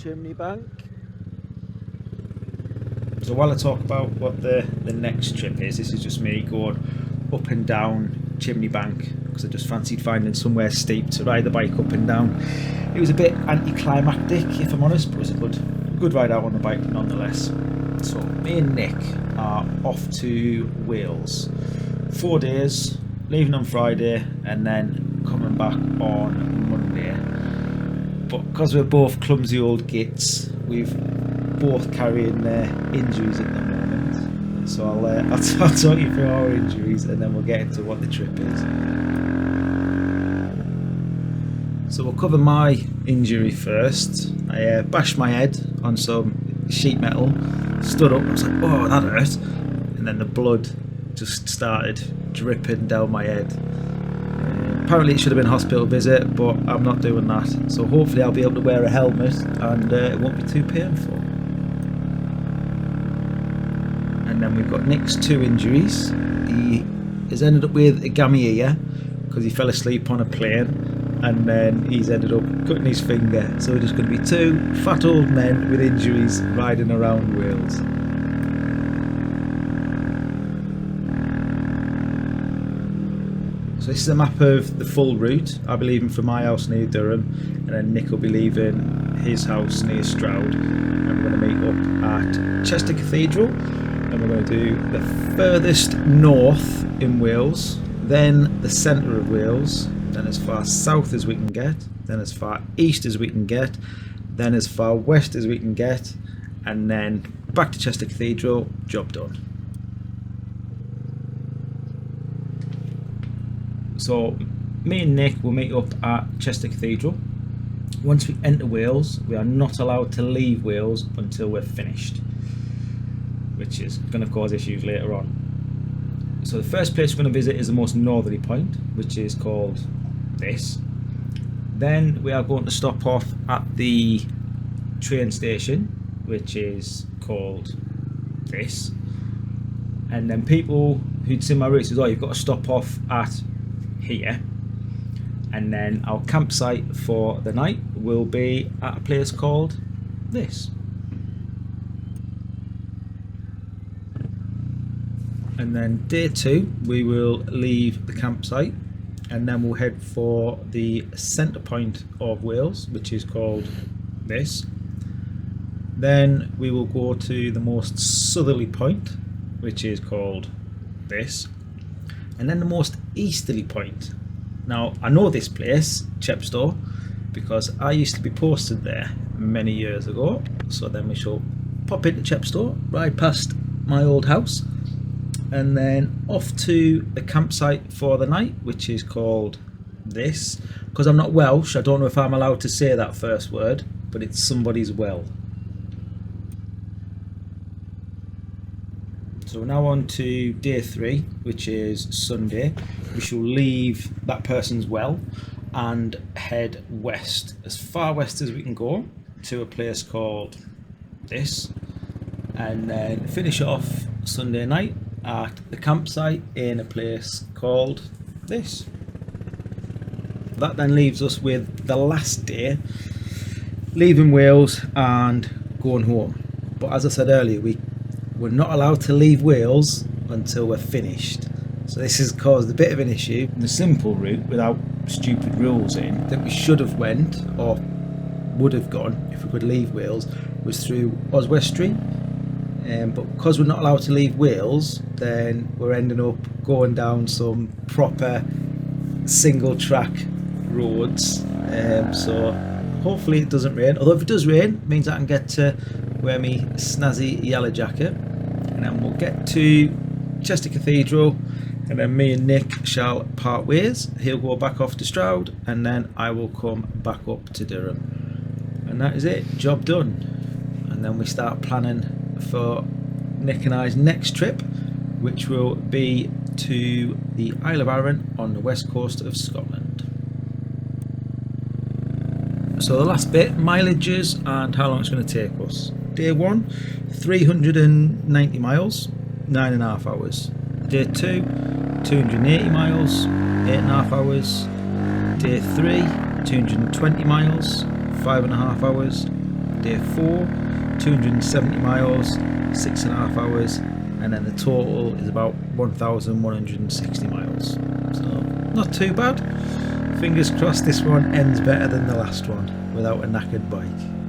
chimney bank. So while I talk about what the next trip is, this is just me going up and down chimney bank because I just fancied finding somewhere steep to ride the bike up and down. It was a bit anticlimactic, if I'm honest, but it was a good ride out on the bike nonetheless. So me and Nick are off to Wales. 4 days, leaving on Friday and then coming back on Monday. But because we're both clumsy old gits, we've both carrying injuries at the moment. So I'll talk you through our injuries and then we'll get into what the trip is. So we'll cover my injury first. I bashed my head on some sheet metal, stood up, I was like, oh, that hurt. And then the blood just started dripping down my head. Apparently it should have been a hospital visit, but I'm not doing that. So hopefully I'll be able to wear a helmet and it won't be too painful. And then we've got Nick's 2 injuries. He has ended up with a gammy ear because he fell asleep on a plane, and then he's ended up cutting his finger. So we're just going to be 2 fat old men with injuries riding around Wales. So this is a map of the full route. I'll be leaving from my house near Durham, and then Nick will be leaving his house near Stroud, and we're going to meet up at Chester Cathedral, and we're going to do the furthest north in Wales, then the centre of Wales, then as far south as we can get, then as far east as we can get, then as far west as we can get, and then back to Chester Cathedral. Job done. So me and Nick will meet up at Chester Cathedral. Once we enter Wales, we are not allowed to leave Wales until we're finished, which is going to cause issues later on. So the first place we're going to visit is the most northerly point, which is called this. Then we are going to stop off at the train station, which is called this. And then people who'd seen my route says, oh, you've got to stop off at here. And then our campsite for the night will be at a place called this. And then day 2 we will leave the campsite and then we'll head for the centre point of Wales, which is called this. Then we will go to the most southerly point, which is called this, and then the most easterly point. Now I know this place, Chepstow, because I used to be posted there many years ago. So then we shall pop into Chepstow, ride past my old house, and then off to the campsite for the night, which is called this. Because I'm not Welsh, I don't know if I'm allowed to say that first word, but it's somebody's well. So we're now on to day 3, which is Sunday. We shall leave that person's well and head west, as far west as we can go, to a place called this, and then finish off Sunday night at the campsite in a place called this. That then leaves us with the last day, leaving Wales and going home. But as I said earlier, we're not allowed to leave Wales until we're finished. So this has caused a bit of an issue. The simple route, without stupid rules in, that we should have went or would have gone if we could leave Wales, was through Oswestry. But because we're not allowed to leave Wales, then we're ending up going down some proper single track roads. So hopefully it doesn't rain. Although if it does rain, it means I can get to wear my snazzy yellow jacket. And then we'll get to Chester Cathedral, and then me and Nick shall part ways. He'll go back off to Stroud, and then I will come back up to Durham. And that is it, job done. And then we start planning for Nick and I's next trip, which will be to the Isle of Arran on the west coast of Scotland. So the last bit, mileages and how long it's going to take us. Day 1, 390 miles, 9.5 hours. Day 2, 280 miles, 8.5 hours. Day 3, 220 miles, 5.5 hours. day 4, 270 miles, 6.5 hours, and then the total is about 1,160 miles. So not too bad. Fingers crossed this one ends better than the last one without a knackered bike.